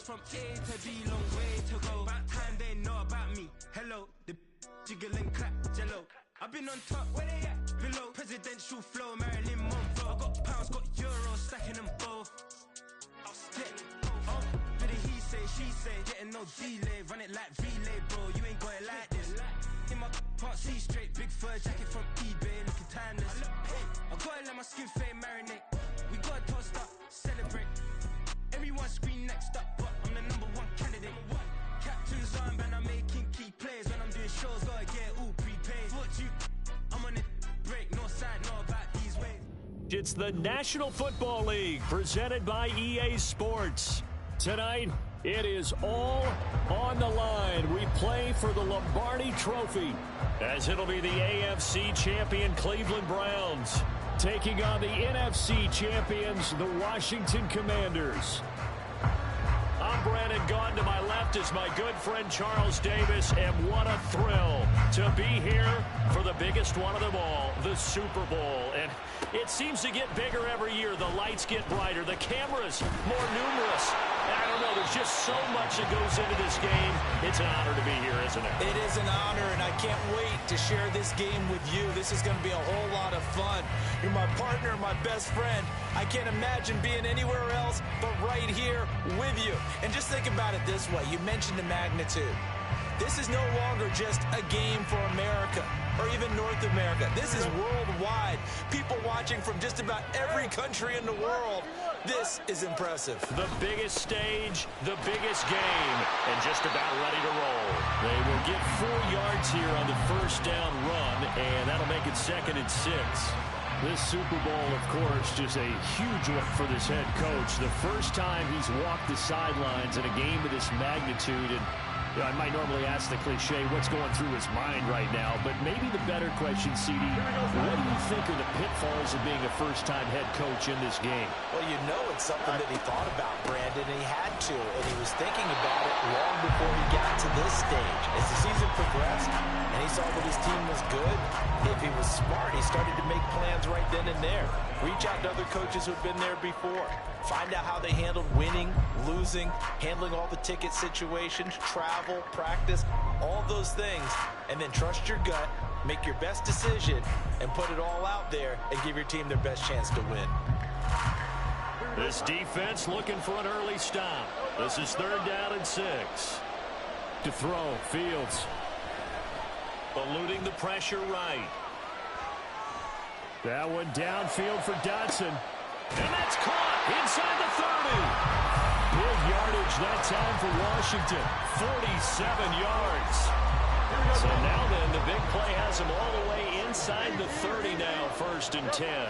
from A to B, long way to go. About time they know about me. Hello, the jiggle and clap, jello. I've been on top, where they at? Below, presidential flow, Marilyn Monroe. I got pounds, got euros, stacking them both. Oh, but he say, she say, getting no delay, run it like relay, bro. You ain't got it like this. In my can't see straight, big fur jacket from eBay, looking timeless. I gotta let my skin fade marinate. We gotta toast up, celebrate. Everyone scream next up, but I'm the #1 candidate. Captain's armband, I'm making key plays. When I'm doing shows, gotta get all prepaid. What you? I'm on it, break, no side, no about these ways. It's the National Football League presented by EA Sports. Tonight, it is all on the line. We play for the Lombardi Trophy, as it'll be the AFC champion Cleveland Browns taking on the NFC champions, the Washington Commanders. I'm Brandon Gaudin. To my left is my good friend Charles Davis, and what a thrill to be here for the biggest one of them all, the Super Bowl. And it seems to get bigger every year. The lights get brighter, the cameras more numerous. I don't know, there's just so much that goes into this game. It's an honor to be here, isn't it? It is an honor, and I can't wait to share this game with you. This is going to be a whole lot of fun. You're my partner, my best friend. I can't imagine being anywhere else but right here with you. And just think about it this way. You mentioned the magnitude. This is no longer just a game for America or even North America. This is worldwide. People watching from just about every country in the world. This is impressive. The biggest stage, the biggest game, and just about ready to roll. They will get 4 yards here on the first down run, and that'll make it 2nd and 6. This Super Bowl, of course, just a huge one for this head coach. The first time he's walked the sidelines in a game of this magnitude, and I might normally ask the cliche, what's going through his mind right now, but maybe the better question, CD, what do you think are the pitfalls of being a first-time head coach in this game? Well, you know it's something that he thought about, Brandon, and he had to, and he was thinking about it long before he got to this stage. As the season progressed, and he saw that his team was good, if he was smart, he started to make plans right then and there. Reach out to other coaches who've been there before. Find out how they handled winning, losing, handling all the ticket situations, travel, practice, all those things, and then trust your gut, make your best decision, and put it all out there and give your team their best chance to win. This defense looking for an early stop. This is 3rd down and 6. To throw, Fields. Eluding the pressure right. That one downfield for Dotson. And that's caught inside the 30. Big yardage that time for Washington. 47 yards. So now then, the big play has him all the way inside the 30 now, 1st and 10.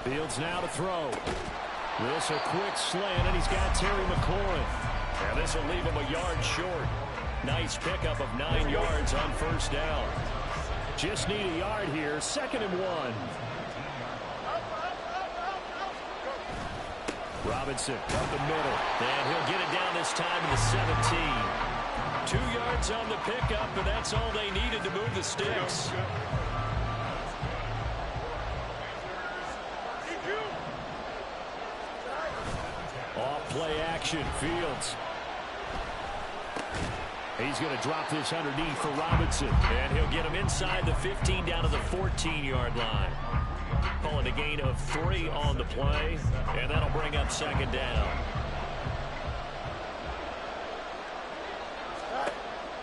Fields now to throw. This a quick slant, and he's got Terry McLaurin. And this will leave him a yard short. Nice pickup of 9 yards on 1st down. Just need a yard here, 2nd and 1. Robinson up the middle, and he'll get it down this time to the 17. 2 yards on the pickup, and that's all they needed to move the sticks. Off play action, Fields. He's going to drop this underneath for Robinson, and he'll get him inside the 15 down to the 14-yard line. Calling a gain of 3 on the play, and that'll bring up 2nd down.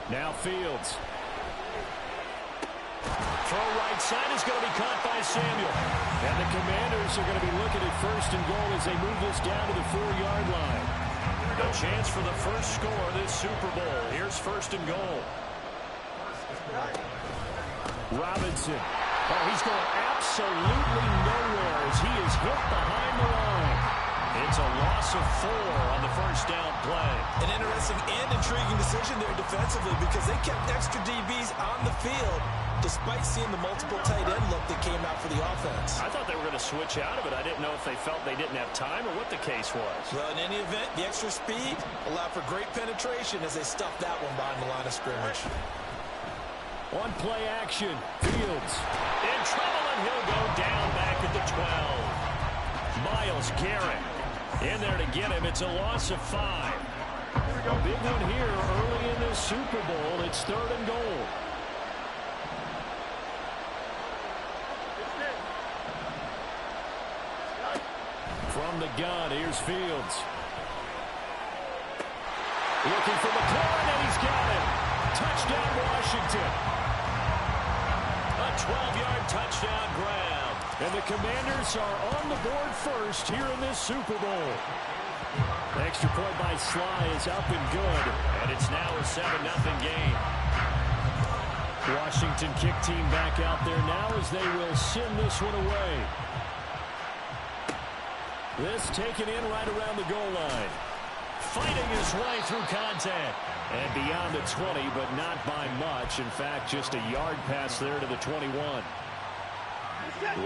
Now Fields. Throw right side is going to be caught by Samuel. And the Commanders are going to be looking at 1st and goal as they move this down to the 4-yard line. A chance for the first score of this Super Bowl. Here's 1st and goal. Robinson. Oh, he's going absolutely nowhere as he is hit behind the line. It's a loss of 4 on the 1st down play. An interesting and intriguing decision there defensively because they kept extra DBs on the field despite seeing the multiple tight end look that came out for the offense. I thought they were going to switch out of it. I didn't know if they felt they didn't have time or what the case was. Well, in any event, the extra speed allowed for great penetration as they stuffed that one behind the line of scrimmage. On play action, Fields in trouble, and he'll go down back at the 12. Myles Garrett in there to get him. It's a loss of 5. A big one here early in this Super Bowl. It's 3rd and goal. From the gun, here's Fields. Looking for McLaurin, and he's got it. Touchdown, Washington. A 12-yard touchdown grab. And the Commanders are on the board first here in this Super Bowl. Extra point by Sly is up and good. And it's now a 7-0 game. Washington kick team back out there now as they will send this one away. This taken in right around the goal line. Fighting his way through contact. And beyond the 20, but not by much. In fact, just a yard pass there to the 21.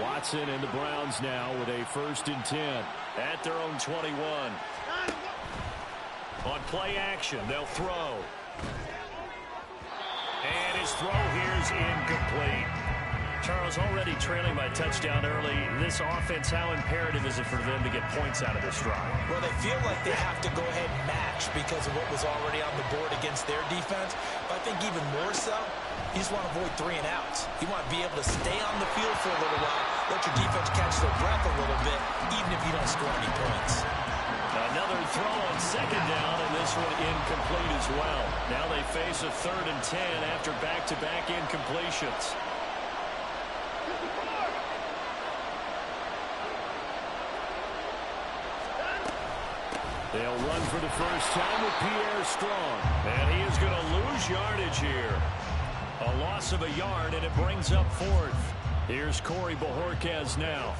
Watson and the Browns now with a 1st and 10 at their own 21. On play action, they'll throw. And his throw here is incomplete. Charles, already trailing by touchdown early. This offense, how imperative is it for them to get points out of this drive? Well, they feel like they have to go ahead and match because of what was already on the board against their defense. But I think even more so, you just want to avoid 3 and outs. You want to be able to stay on the field for a little while, let your defense catch their breath a little bit, even if you don't score any points. Another throw on 2nd down, and this one incomplete as well. Now they face a 3rd and 10 after back-to-back incompletions. They'll run for the first time with Pierre Strong. And he is going to lose yardage here. A loss of a yard, and it brings up 4th. Here's Corey Bojorquez now.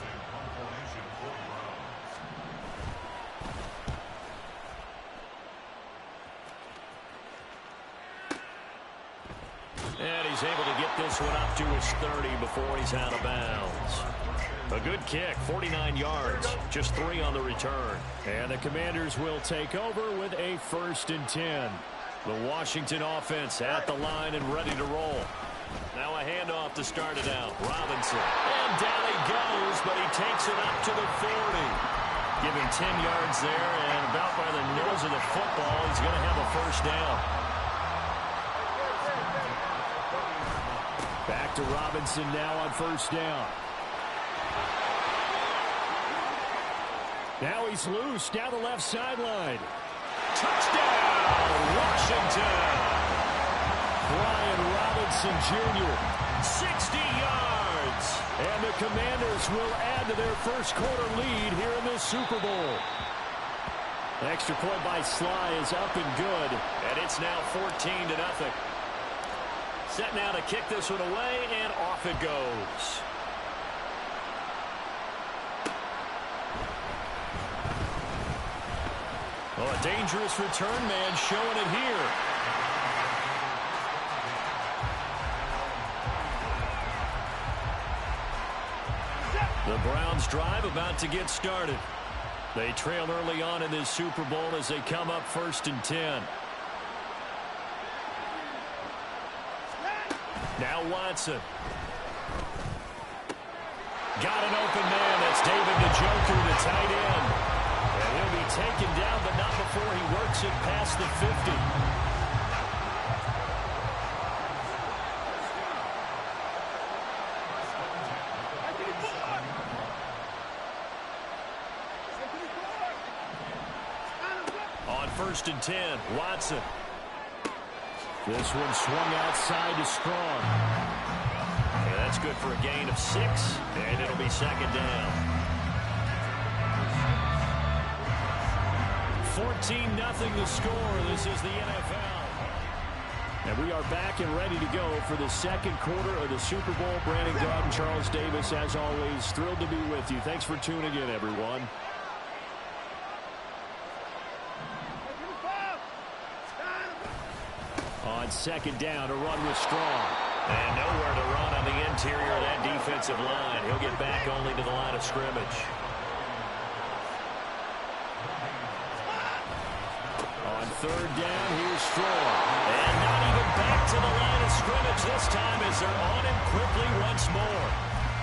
And he's able to get this one up to his 30 before he's out of bounds. A good kick, 49 yards, just 3 on the return. And the Commanders will take over with a 1st and 10. The Washington offense at the line and ready to roll. Now a handoff to start it out. Robinson. And down he goes, but he takes it up to the 40. Give him 10 yards there, and about by the nose of the football, he's going to have a 1st down. Back to Robinson now on 1st down. Now he's loose down the left sideline. Touchdown, Washington! Brian Robinson Jr., 60 yards. And the Commanders will add to their first quarter lead here in this Super Bowl. Extra point by Sly is up and good. And it's now 14-0. Set now to kick this one away, and off it goes. Oh, a dangerous return man showing it here. The Browns drive about to get started. They trail early on in this Super Bowl as they come up 1st and 10. Now Watson. Got an open man. That's David Njoku, the tight end. And he'll be taken down, but not before he works it past the 50. On 1st and 10, Watson. This one swung outside to Strong. Yeah, that's good for a gain of 6, and it'll be 2nd down. 14-0 the score. This is the NFL. And we are back and ready to go for the 2nd quarter of the Super Bowl. Brandon Gaudin, Charles Davis, as always, thrilled to be with you. Thanks for tuning in, everyone. On 2nd down, a run with Strong. And nowhere to run on the interior of that defensive line. He'll get back only to the line of scrimmage. On 3rd down, here's Strong. And not even back to the line of scrimmage this time as they're on him quickly once more.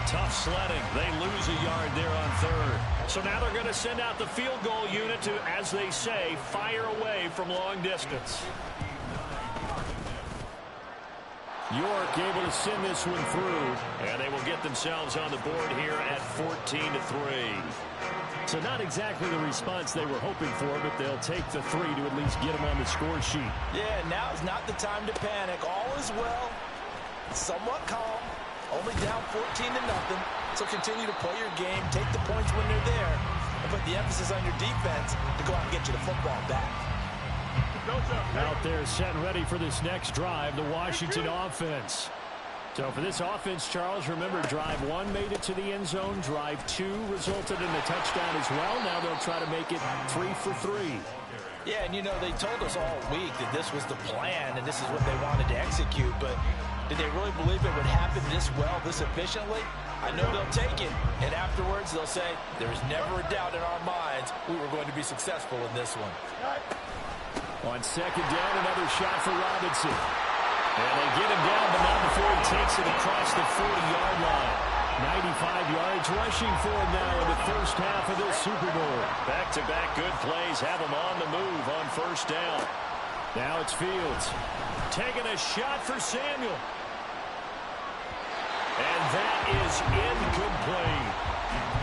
Tough sledding. They lose a yard there on third. So now they're going to send out the field goal unit to, as they say, fire away from long distance. York able to send this one through, and they will get themselves on the board here at 14-3. So not exactly the response they were hoping for, but they'll take the 3 to at least get them on the score sheet. Yeah, now is not the time to panic. All is well, somewhat calm, only down 14-0. So continue to play your game, take the points when they're there, and put the emphasis on your defense to go out and get you the football back. Out there set and ready for this next drive, the Washington offense. So for this offense, Charles, remember, drive 1 made it to the end zone. Drive 2 resulted in a touchdown as well. Now they'll try to make it 3 for 3. Yeah, and you know, they told us all week that this was the plan and this is what they wanted to execute, but did they really believe it would happen this well, this efficiently? I know they'll take it, and afterwards they'll say, there was never a doubt in our minds we were going to be successful in this one. On second down, another shot for Robinson. And they get him down, but not before he takes it across the 40-yard line. 95 yards rushing for him now in the first half of this Super Bowl. Back-to-back good plays have him on the move on first down. Now it's Fields. Taking a shot for Samuel. And that is incomplete.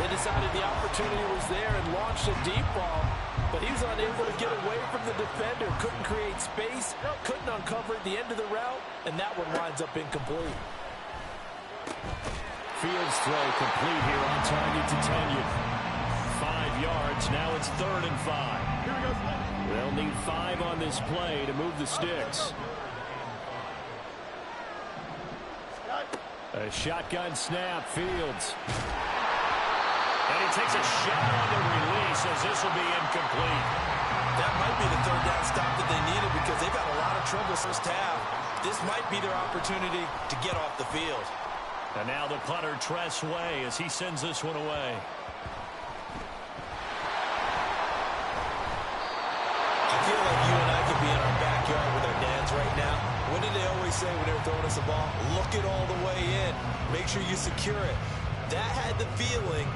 They decided the opportunity was there and launched a deep ball, but he was unable to get away from the defender, couldn't create space, couldn't uncover at the end of the route, and that one winds up incomplete. Fields throw complete here on target to Tenyon. 5 yards, now it's 3rd and 5. They'll need 5 on this play to move the sticks. A shotgun snap, Fields. And he takes a shot on the release as this will be incomplete. That might be the 3rd down stop that they needed because they've had a lot of trouble first half. This might be their opportunity to get off the field. And now the punter, Tress Way, as he sends this one away. I feel like you and I could be in our backyard with our dads right now. What did they always say when they were throwing us a ball? Look it all the way in. Make sure you secure it. That had the feeling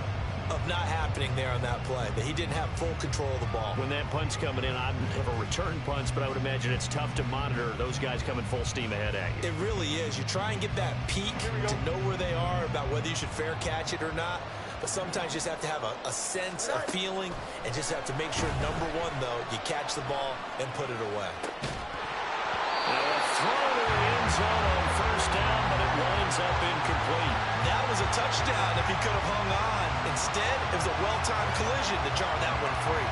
of not happening there on that play, that he didn't have full control of the ball. When that punt's coming in, I never return punts, but I would imagine it's tough to monitor those guys coming full steam ahead at you. It really is. You try and get that peek to know where they are, about whether you should fair catch it or not. But sometimes you just have to have a sense, a feeling, and just have to make sure, number one, though, you catch the ball and put it away. Now a throw to the end zone on first down, but it winds up incomplete. That was a touchdown if he could have hung on. Instead, it was a well-timed collision to jar that one free.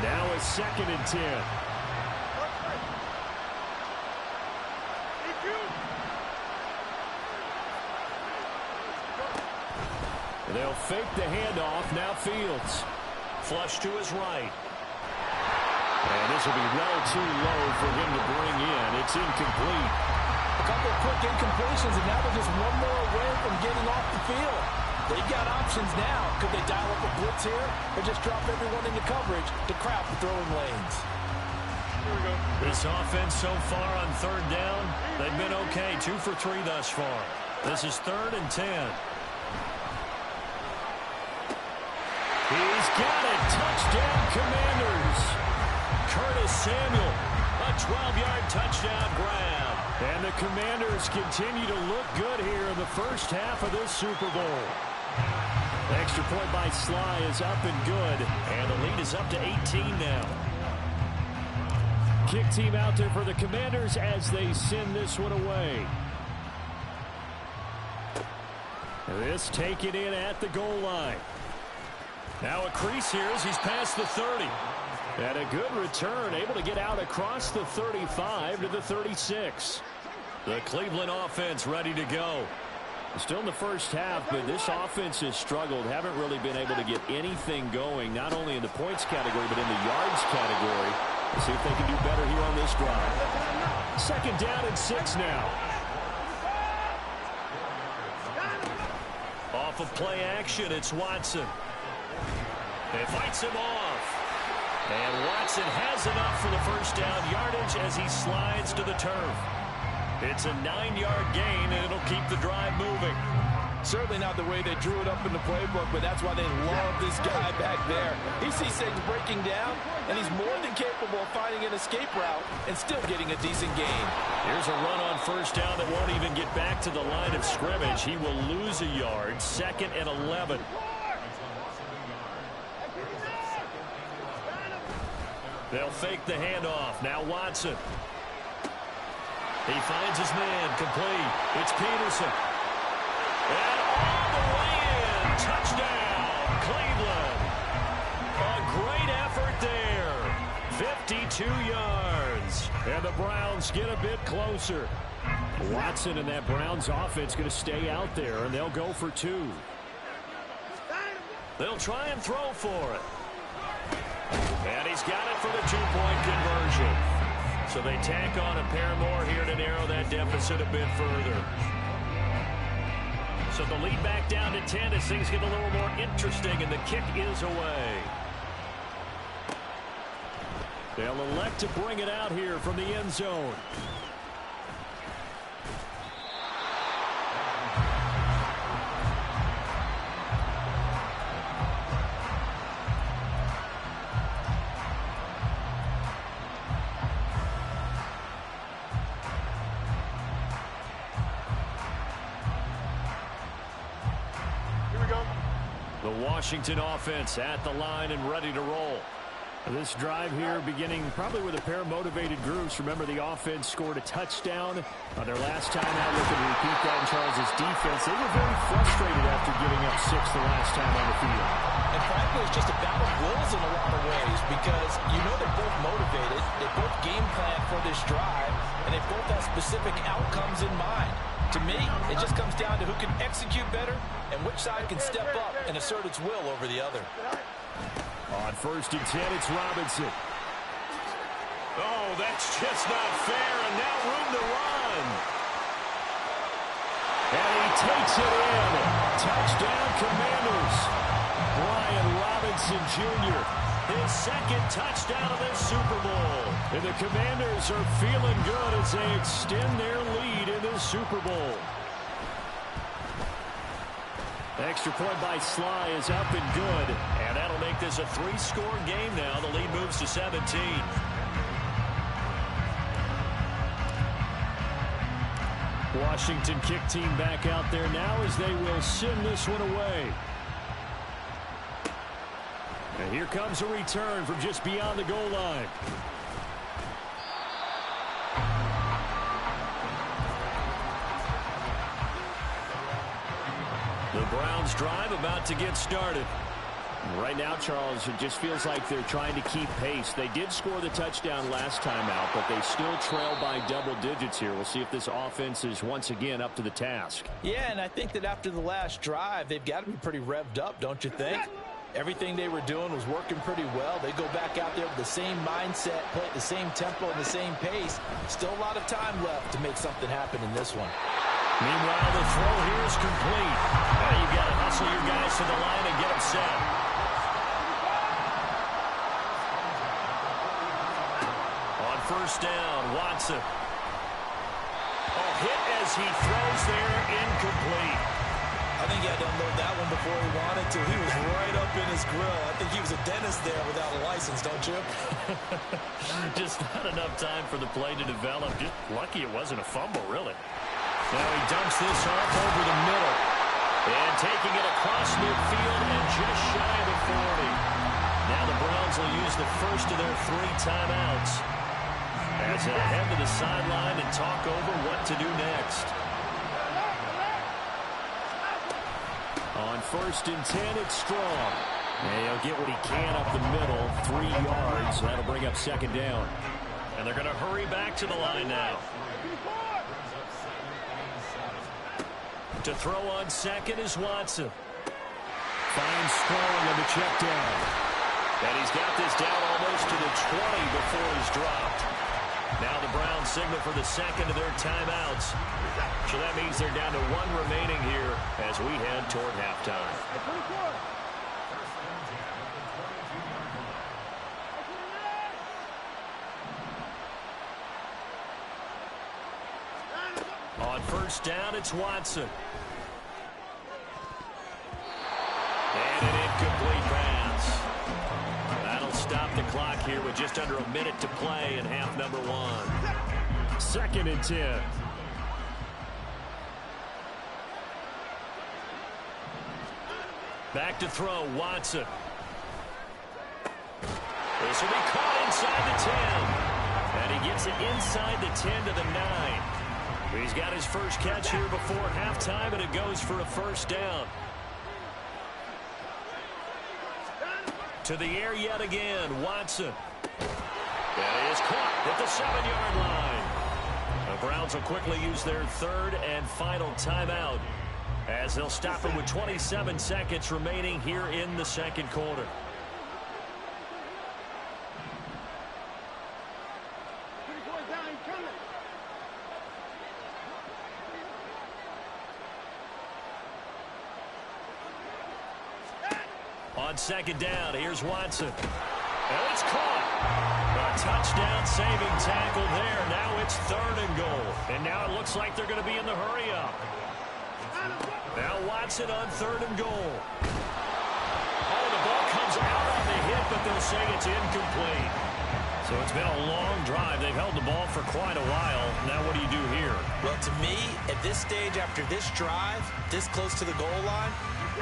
Now a 2nd and 10. They'll fake the handoff. Now Fields. Flush to his right. And this will be well too low for him to bring in. It's incomplete. A couple of quick incompletions, and now they're just one more away from getting off the field. They've got options now. Could they dial up a blitz here or just drop everyone into coverage to crowd the throwing lanes? This offense so far on 3rd down, they've been okay. 2 for 3 thus far. This is 3rd and 10. He's got it. Touchdown, Commanders. Curtis Samuel, a 12-yard touchdown grab. And the Commanders continue to look good here in the first half of this Super Bowl. The extra point by Sly is up and good, and the lead is up to 18 now. Kick team out there for the Commanders as they send this one away. This taken in at the goal line. Now a crease here as he's past the 30. And a good return, able to get out across the 35 to the 36. The Cleveland offense ready to go. Still in the first half, but this offense has struggled. Haven't really been able to get anything going, not only in the points category, but in the yards category. Let's see if they can do better here on this drive. 2nd down and 6 now. Off of play action, it's Watson. It fights him off. And Watson has enough for the first down yardage as he slides to the turf. It's a 9-yard gain, and it'll keep the drive moving. Certainly not the way they drew it up in the playbook, but that's why they love this guy back there. He sees things breaking down, and he's more than capable of finding an escape route and still getting a decent gain. Here's a run on first down that won't even get back to the line of scrimmage. He will lose a yard, 2nd and 11. They'll fake the handoff. Now Watson. He finds his man, complete. It's Peterson. And all the way in. Touchdown, Cleveland. A great effort there. 52 yards. And the Browns get a bit closer. Watson and that Browns offense going to stay out there, and they'll go for 2. They'll try and throw for it. And he's got it for the 2-point conversion. So they tack on a pair more here to narrow that deficit a bit further. So the lead back down to 10 as things get a little more interesting, and the kick is away. They'll elect to bring it out here from the end zone. Washington offense at the line and ready to roll. This drive here beginning probably with a pair of motivated groups. Remember, the offense scored a touchdown on their last time out. Looking to repeat that in Charles' defense. They were very frustrated after giving up 6 the last time on the field. And frankly, it's just a battle of wills in a lot of ways because you know they're both motivated. They both game plan for this drive, and they both have specific outcomes in mind. To me, it just comes down to who can execute better and which side can step up and assert its will over the other. On 1st and 10, it's Robinson. Oh, that's just not fair, and now room to run. And he takes it in. Touchdown, Commanders. Brian Robinson Jr., his 2nd touchdown of this Super Bowl. And the Commanders are feeling good as they extend their lead in this Super Bowl. Extra point by Sly is up and good. And that'll make this a 3-score game now. The lead moves to 17. Washington kick team back out there now as they will send this one away. And here comes a return from just beyond the goal line. The Browns drive about to get started. Right now, Charles, it just feels like they're trying to keep pace. They did score the touchdown last time out, but they still trail by double digits here. We'll see if this offense is once again up to the task. Yeah, and I think that after the last drive, they've got to be pretty revved up, don't you think? Everything they were doing was working pretty well. They go back out there with the same mindset, play at the same tempo and the same pace. Still a lot of time left to make something happen in this one. Meanwhile, the throw here is complete. Now you've got to hustle your guys to the line and get them set. On 1st down, Watson. Oh, hit as he throws there, incomplete. I think he had to unload that one before he wanted to. He was right up in his grill. I think he was a dentist there without a license, don't you? Just not enough time for the play to develop. Just lucky it wasn't a fumble, really. Now he dumps this off over the middle. And taking it across midfield and just shy of the 40. Now the Browns will use the first of their 3 timeouts as they head to the sideline and talk over what to do next. On 1st and 10, it's Strong. And he'll get what he can up the middle, 3 yards. That'll bring up 2nd down. And they're going to hurry back to the line now. To throw on 2nd is Watson. Finds Strong on the check down. And he's got this down almost to the 20 before he's dropped. Now the Browns signal for the 2nd of their timeouts. So that means they're down to 1 remaining here as we head toward halftime. On first down, it's Watson. And an incomplete pass. That'll stop the clock here with just under a minute to play in half number 1. 2nd and 10. Back to throw, Watson. This will be caught inside the 10. And he gets it inside the 10 to the 9. He's got his first catch here before halftime, and it goes for a first down. To the air yet again, Watson. That is caught at the 7-yard line. The Browns will quickly use their 3rd and final timeout as they'll stop him with 27 seconds remaining here in the 2nd quarter. On 2nd down, here's Watson. And it's caught. A touchdown-saving tackle there. Now it's 3rd and goal. And now it looks like they're going to be in the hurry-up. Now Watson on 3rd and goal. Oh, the ball comes out on the hit, but they'll say it's incomplete. So it's been a long drive. They've held the ball for quite a while. Now what do you do here? Well, to me, at this stage after this drive, this close to the goal line,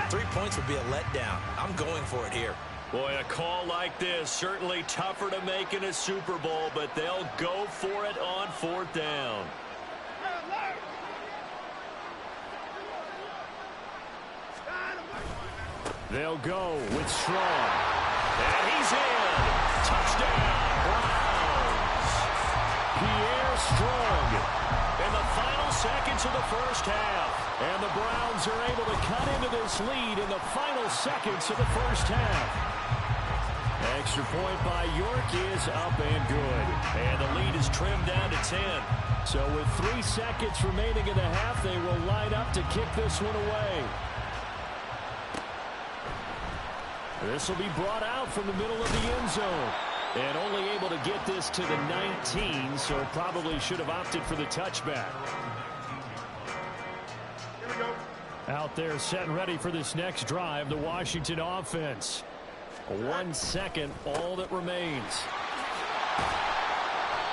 3 points would be a letdown. I'm going for it here. Boy, a call like this, certainly tougher to make in a Super Bowl, but they'll go for it on 4th down. They'll go with Strong. And he's in. Touchdown, Browns. Pierre Strong in the final seconds of the first half. And the Browns are able to cut into this lead in the final seconds of the first half. Extra point by York is up and good. And the lead is trimmed down to 10. So with 3 seconds remaining in the half, they will line up to kick this one away. This will be brought out from the middle of the end zone. And only able to get this to the 19, so probably should have opted for the touchback. Here we go. Out there set and ready for this next drive, the Washington offense. 1 second, all that remains.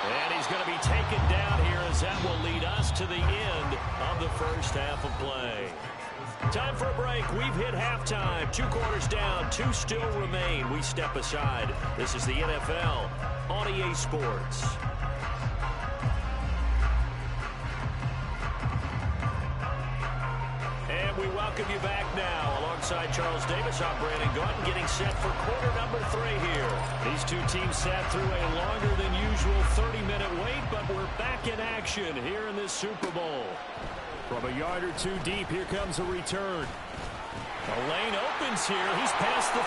And he's going to be taken down here as that will lead us to the end of the first half of play. Time for a break. We've hit halftime. 2 quarters down. 2 still remain. We step aside. This is the NFL on EA Sports. And we welcome you back now. Alongside Charles Davis, I'm Brandon Gaudin, getting set for quarter number 3 here. These 2 teams sat through a longer than usual 30-minute wait, but we're back in action here in this Super Bowl. From a yard or 2 deep, here comes a return. The lane opens here. He's past the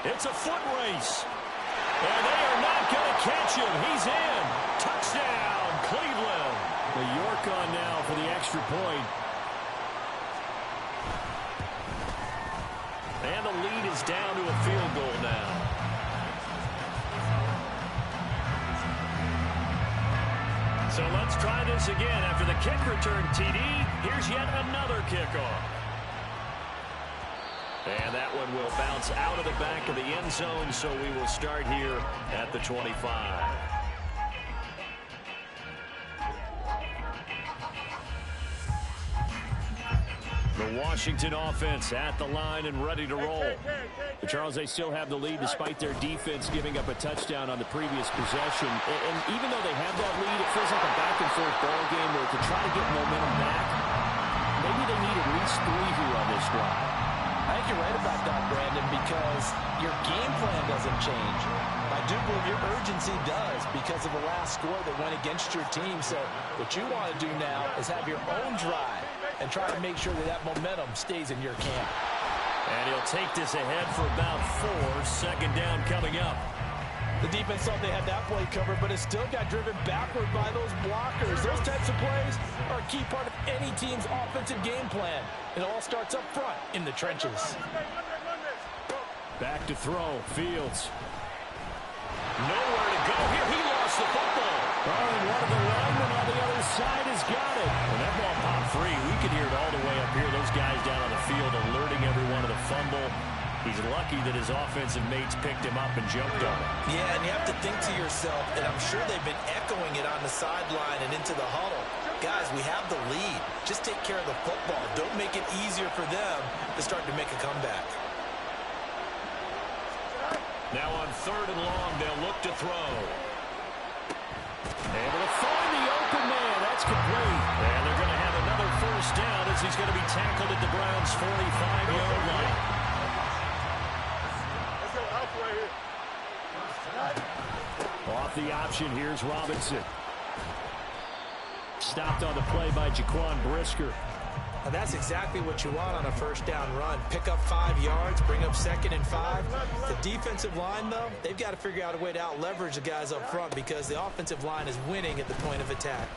30. It's a foot race. And they are not going to catch him. He's in. Touchdown, Cleveland. The York on now for the extra point. And the lead is down to a field goal now. So let's try this again. After the kick return TD, here's yet another kickoff. And that one will bounce out of the back of the end zone, so we will start here at the 25. The Washington offense at the line and ready to roll. But Charles, they still have the lead despite their defense giving up a touchdown on the previous possession. And even though they have that lead, it feels like a back-and-forth ball game where to try to get momentum back, maybe they need at least 3 here on this drive. I think you're right about that, Brandon, because your game plan doesn't change. I do believe your urgency does because of the last score that went against your team. So what you want to do now is have your own drive and try to make sure that that momentum stays in your camp. And he'll take this ahead for about 4. Second down coming up. The defense thought they had that play covered, but it still got driven backward by those blockers. Those types of plays are a key part of any team's offensive game plan. It all starts up front in the trenches. Back to throw, Fields. Nowhere to go here. He lost the football. And one of the linemen on the other side has got it. And that ball popped free. We could hear it all the way up here. Those guys down on the field alerting everyone of the fumble. He's lucky that his offensive mates picked him up and jumped on him. Yeah, and you have to think to yourself, and I'm sure they've been echoing it on the sideline and into the huddle. Guys, we have the lead. Just take care of the football. Don't make it easier for them to start to make a comeback. Now on 3rd and long, they'll look to throw. Able to find the open man. That's complete. And they're going to have another first down as he's going to be tackled at the Browns' 45-yard line. Off the option, here's Robinson. Stopped on the play by Jaquan Brisker. Now that's exactly what you want on a first down run. Pick up 5 yards, bring up 2nd and 5. The defensive line, though, they've got to figure out a way to out-leverage the guys up front because the offensive line is winning at the point of attack.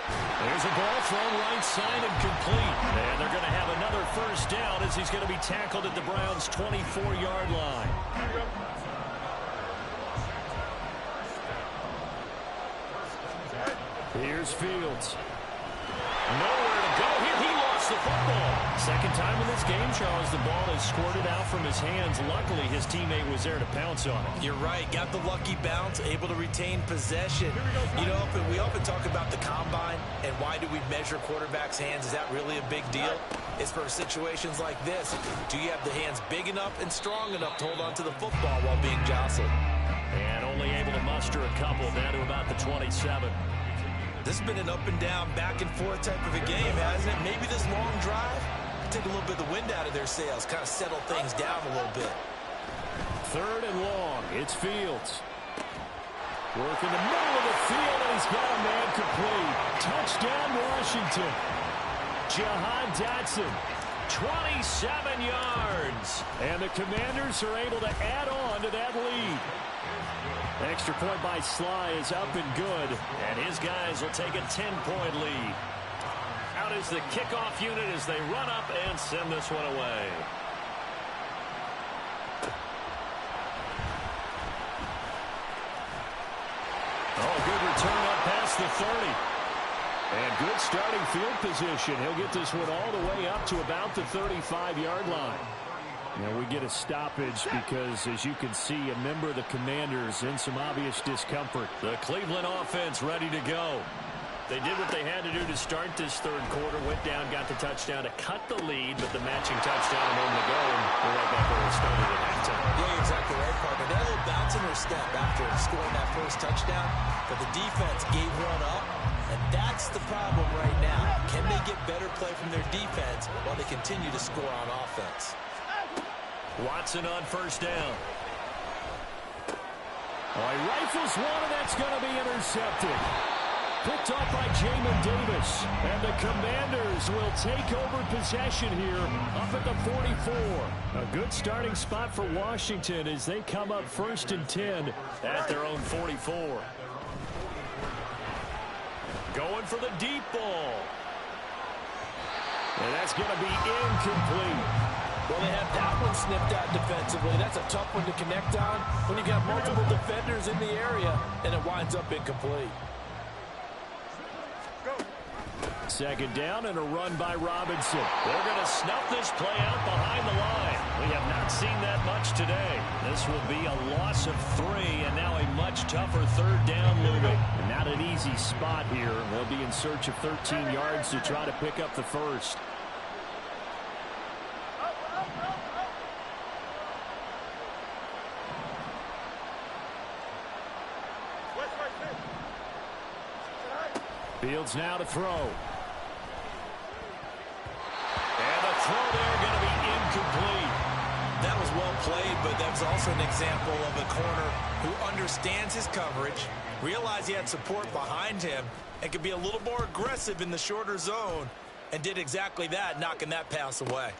There's a ball thrown right side and complete. And they're going to have another first down as he's going to be tackled at the Browns' 24-yard line. Here's Fields. Nowhere to go here. He lost the football. Second time in this game, Charles, the ball is squirted out from his hands. Luckily, his teammate was there to pounce on it. You're right. Got the lucky bounce, able to retain possession. You know, we often talk about the combine and why do we measure quarterbacks' hands. Is that really a big deal? It's for situations like this. Do you have the hands big enough and strong enough to hold on to the football while being jostled? And only able to muster a couple down to about the 27. This has been an up-and-down, back-and-forth type of a game, hasn't it? Maybe this long drive take a little bit of the wind out of their sails, kind of settle things down a little bit. 3rd and long. It's Fields. Work in the middle of the field, and he's got a man complete. Touchdown, Washington. Jahan Dotson, 27 yards. And the Commanders are able to add on to that lead. Extra point by Sly is up and good, and his guys will take a 10-point lead. Out is the kickoff unit as they run up and send this one away. Oh, good return up past the 30. And good starting field position. He'll get this one all the way up to about the 35-yard line. Now we get a stoppage because, as you can see, a member of the Commanders in some obvious discomfort. The Cleveland offense ready to go. They did what they had to do to start this 3rd quarter. Went down, got the touchdown to cut the lead, but the matching touchdown a moment ago, and we're right back where we started at halftime. Yeah, you're exactly right, Parker. They had a little bounce in their step after scoring that first touchdown, but the defense gave one up, and that's the problem right now. Can they get better play from their defense while they continue to score on offense? Watson on first down. Oh, he rifles one, and that's going to be intercepted. Picked off by Jamin Davis. And the Commanders will take over possession here up at the 44. A good starting spot for Washington as they come up 1st and 10 at their own 44. Going for the deep ball. And that's going to be incomplete. Well, they have that one snipped out defensively. That's a tough one to connect on when you've got multiple defenders in the area, and it winds up incomplete. 2nd down and a run by Robinson. They're going to snuff this play out behind the line. We have not seen that much today. This will be a loss of 3, and now a much tougher 3rd down looming. And not an easy spot here. They'll be in search of 13 yards to try to pick up the first. Fields now to throw. And the throw there going to be incomplete. That was well played, but that's also an example of a corner who understands his coverage, realized he had support behind him, and could be a little more aggressive in the shorter zone, and did exactly that, knocking that pass away.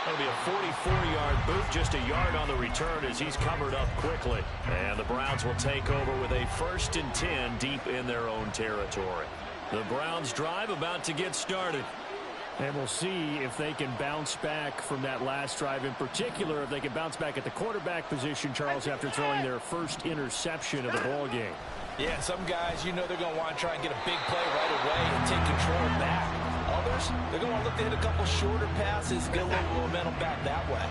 That'll be a 44-yard boot, just a yard on the return as he's covered up quickly. And the Browns will take over with a 1st and 10 deep in their own territory. The Browns drive about to get started. And we'll see if they can bounce back from that last drive, in particular if they can bounce back at the quarterback position, Charles, after throwing their first interception of the ball game. Yeah, some guys, you know they're going to want to try and get a big play right away and take control back. Others, they're going to want to look to hit a couple shorter passes, get a little momentum back that way.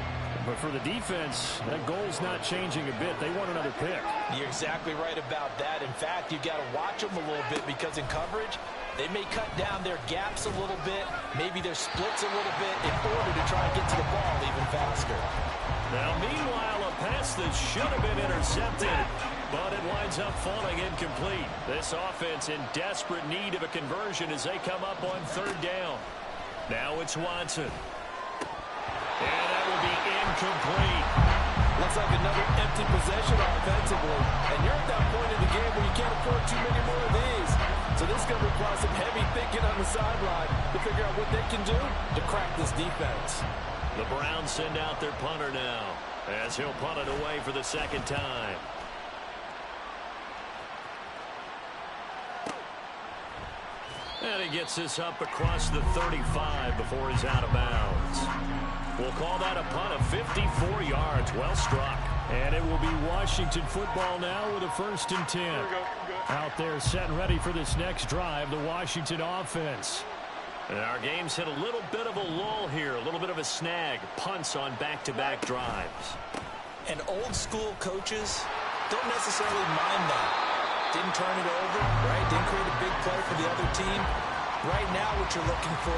But for the defense, that goal's not changing a bit. They want another pick. You're exactly right about that. In fact, you've got to watch them a little bit because in coverage, they may cut down their gaps a little bit, maybe their splits a little bit in order to try and get to the ball even faster. Now, meanwhile, a pass that should have been intercepted, but it winds up falling incomplete. This offense in desperate need of a conversion as they come up on third down. Now it's Watson. And that will be incomplete. Looks like another empty possession offensively. And you're at that point in the game where you can't afford too many more of these. So this is going to require some heavy thinking on the sideline to figure out what they can do to crack this defense. The Browns send out their punter now as he'll punt it away for the second time. And he gets this up across the 35 before he's out of bounds. We'll call that a punt of 54 yards. Well struck. And it will be Washington football now with a 1st and 10. Out there set and ready for this next drive, the Washington offense. And our game's hit a little bit of a lull here, a little bit of a snag. Punts on back-to-back drives. And old school coaches don't necessarily mind that. Didn't turn it over, right? Didn't create a big play for the other team. Right now what you're looking for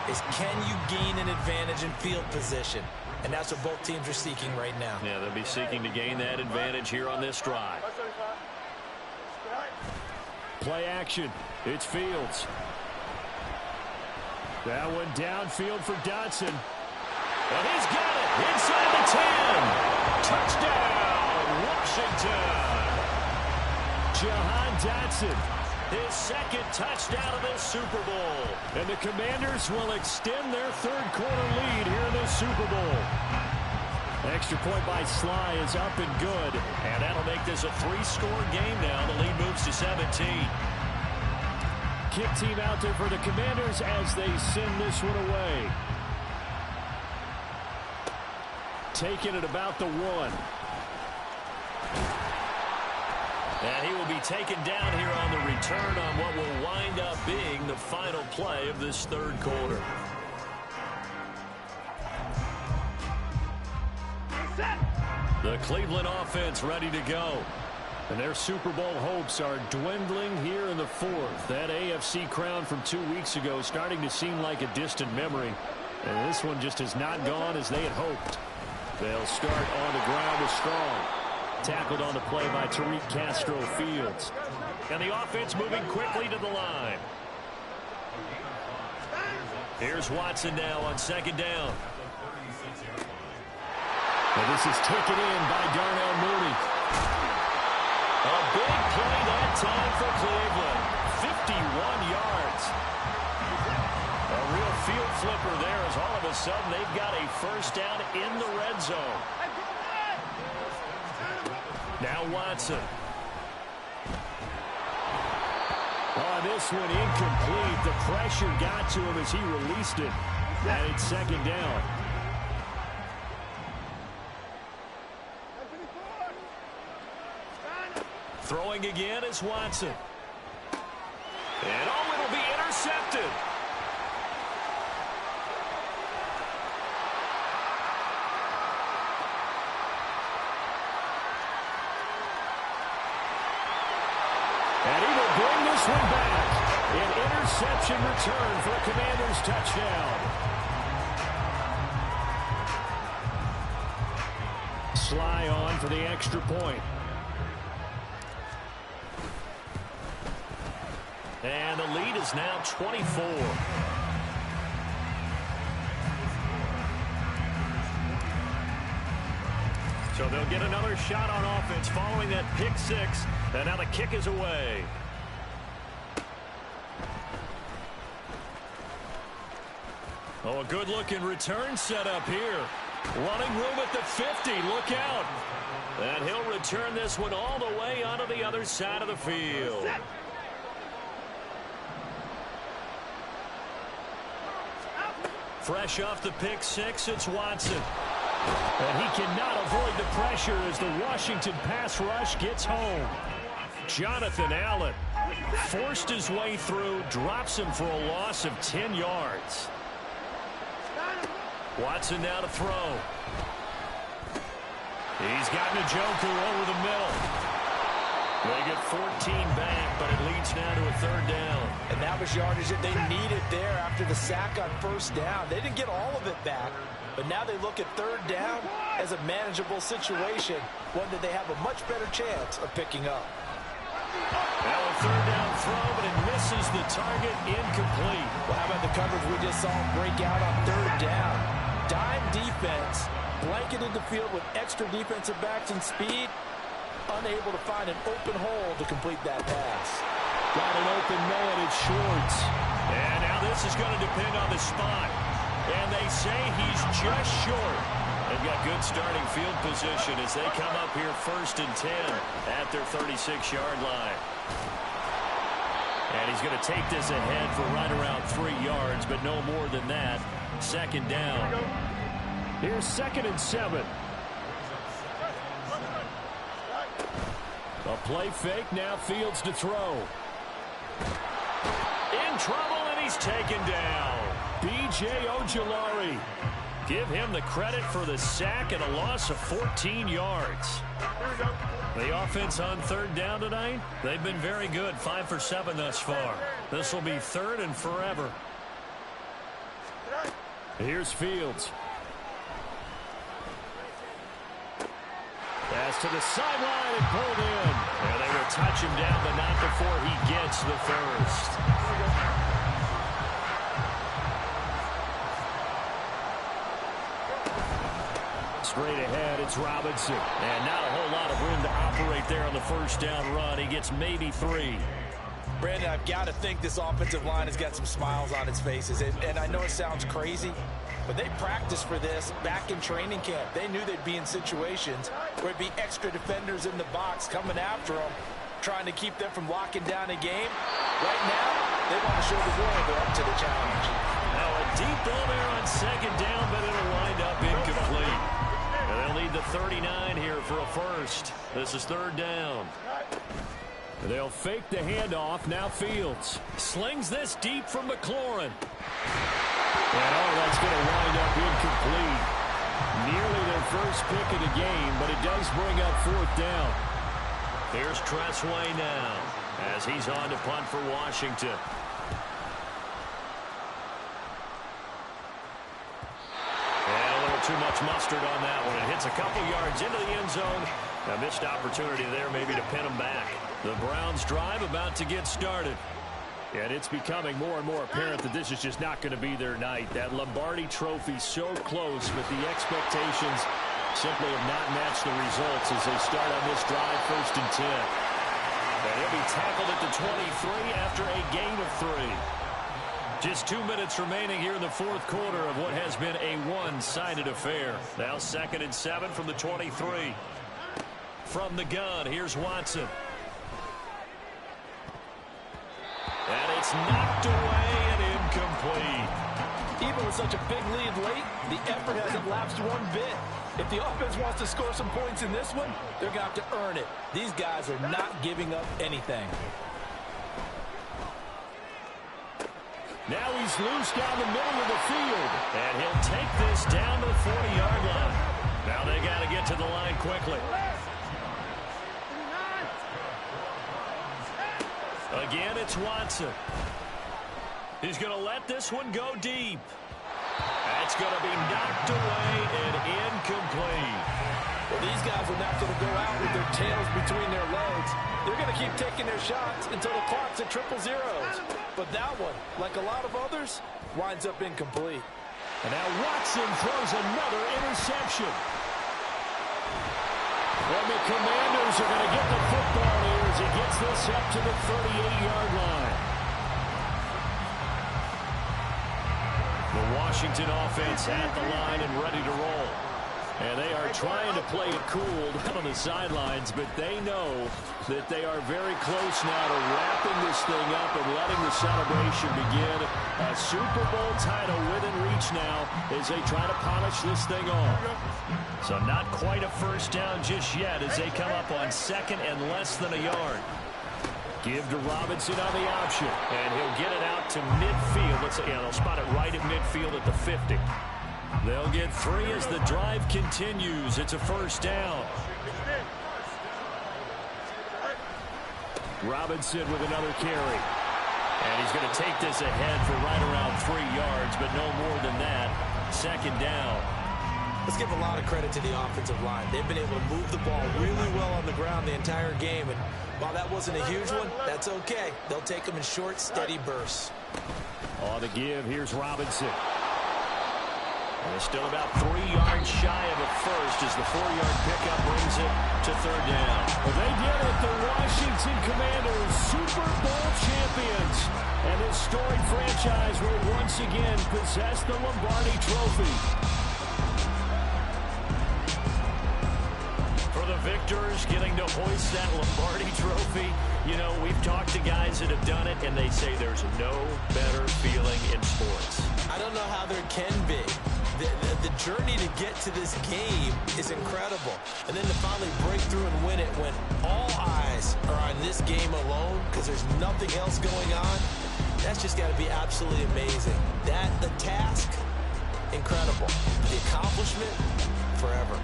is can you gain an advantage in field position? And that's what both teams are seeking right now. Yeah, they'll be seeking to gain that advantage here on this drive. Play action. It's Fields. That one downfield for Dotson. And he's got it inside the 10. Touchdown, Washington. Jahan Dotson, his second touchdown of this Super Bowl. And the Commanders will extend their third-quarter lead here in the Super Bowl. Extra point by Sly is up and good. And that'll make this a 3-score game now. The lead moves to 17. Kick team out there for the Commanders as they send this one away. Taking it about the 1. And he will be taken down here on the return on what will wind up being the final play of this third quarter. The Cleveland offense ready to go. And their Super Bowl hopes are dwindling here in the 4th. That AFC crown from 2 weeks ago starting to seem like a distant memory. And this one just has not gone as they had hoped. They'll start on the ground with Strong. Tackled on the play by Tariq Castro Fields. And the offense moving quickly to the line. Here's Watson now on 2nd down. And this is taken in by Darnell Mooney. A big play that time for Cleveland. 51 yards. A real field flipper there as all of a sudden they've got a first down in the red zone. Now Watson. On this one, incomplete. The pressure got to him as he released it. And it's 2nd down. Throwing again is Watson. And oh, it'll be intercepted. And he will bring this one back. An interception return for a Commanders touchdown. Sly on for the extra point. And the lead is now 24. So they'll get another shot on offense following that pick 6. And now the kick is away. Oh, a good-looking return set up here. Running room at the 50. Look out. And he'll return this one all the way onto the other side of the field. Fresh off the pick six, it's Watson. And he cannot avoid the pressure as the Washington pass rush gets home. Jonathan Allen forced his way through, drops him for a loss of 10 yards. Watson now to throw. He's got Njoku over the middle. They get 14 back, but it leads now to a third down. And that was yardage that they needed there after the sack on first down. They didn't get all of it back, but now they look at third down as a manageable situation, one that they have a much better chance of picking up. Now a third down throw, but it misses the target, incomplete. Well, how about the coverage we just saw break out on third down? Dime defense, blanketed the field with extra defensive backs and speed, unable to find an open hole to complete that pass. Got an open man, it's Schwartz. And now this is going to depend on the spot. And they say he's just short. They've got good starting field position as they come up here 1st and 10 at their 36-yard line. And he's going to take this ahead for right around 3 yards, but no more than that. Second down. Here's 2nd and 7. A play fake, now Fields to throw. In trouble, and he's taken down. B.J. Ojulari. Give him the credit for the sack and a loss of 14 yards. The offense on third down tonight, they've been very good, 5 for 7 thus far. This will be 3rd and forever. Here's Fields. Pass to the sideline and pulled in. And they will touch him down, but not before he gets the first. Straight ahead, it's Robinson. And not a whole lot of room to operate there on the first down run. He gets maybe 3. Brandon, I've got to think this offensive line has got some smiles on its faces. And I know it sounds crazy, but they practiced for this back in training camp. They knew they'd be in situations where it'd be extra defenders in the box coming after them, trying to keep them from locking down a game. Right now, they want to show the world they're up to the challenge. Now a deep ball there on second down, but it'll wind up incomplete. And they'll need the 39 here for a first. This is third down. They'll fake the handoff. Now Fields slings this deep from McLaurin. And that's going to wind up incomplete. Nearly their first pick of the game, but it does bring up 4th down. Here's Tressway now as he's on to punt for Washington. And a little too much mustard on that one. It hits a couple yards into the end zone. A missed opportunity there maybe to pin them back. The Browns drive about to get started. And it's becoming more and more apparent that this is just not going to be their night. That Lombardi Trophy so close, but the expectations simply have not matched the results as they start on this drive 1st and 10. And he'll be tackled at the 23 after a gain of 3. Just 2 minutes remaining here in the 4th quarter of what has been a one-sided affair. Now 2nd and 7 from the 23. From the gun, here's Watson. And it's knocked away and incomplete. Even with such a big lead late, the effort hasn't lapsed one bit. If the offense wants to score some points in this one, they're going to have to earn it. These guys are not giving up anything. Now he's loose down the middle of the field. And he'll take this down to the 40-yard line. Now they got to get to the line quickly. Again, it's Watson. He's going to let this one go deep. That's going to be knocked away and incomplete. Well, these guys are not going to go out with their tails between their legs. They're going to keep taking their shots until the clock's at 000. But that one, like a lot of others, winds up incomplete. And now Watson throws another interception. And the Commanders are going to get the football here as he gets this up to the 38-yard line. The Washington offense at the line and ready to roll. And they are trying to play it cool down on the sidelines, but they know that they are very close now to wrapping this thing up and letting the celebration begin. A Super Bowl title within reach now as they try to polish this thing off. So not quite a first down just yet as they come up on second and less than a yard. Give to Robinson on the option, and he'll get it out to midfield. They'll spot it right at midfield at the 50. They'll get 3 as the drive continues. It's a first down. Robinson with another carry. And he's going to take this ahead for right around 3 yards, but no more than that. Second down. Let's give a lot of credit to the offensive line. They've been able to move the ball really well on the ground the entire game. And while that wasn't a huge one, that's okay. They'll take them in short, steady bursts. On the give, here's Robinson. And they're still about 3 yards shy of a first as the 4-yard pickup brings it to third down. Well, they did it. The Washington Commanders, Super Bowl champions. And this storied franchise will once again possess the Lombardi Trophy. For the victors, getting to hoist that Lombardi Trophy, you know, we've talked to guys that have done it, and they say there's no better feeling in sports. I don't know how there can be. The journey to get to this game is incredible. And then to finally break through and win it when all eyes are on this game alone because there's nothing else going on, that's just got to be absolutely amazing. The task, incredible. The accomplishment, forever.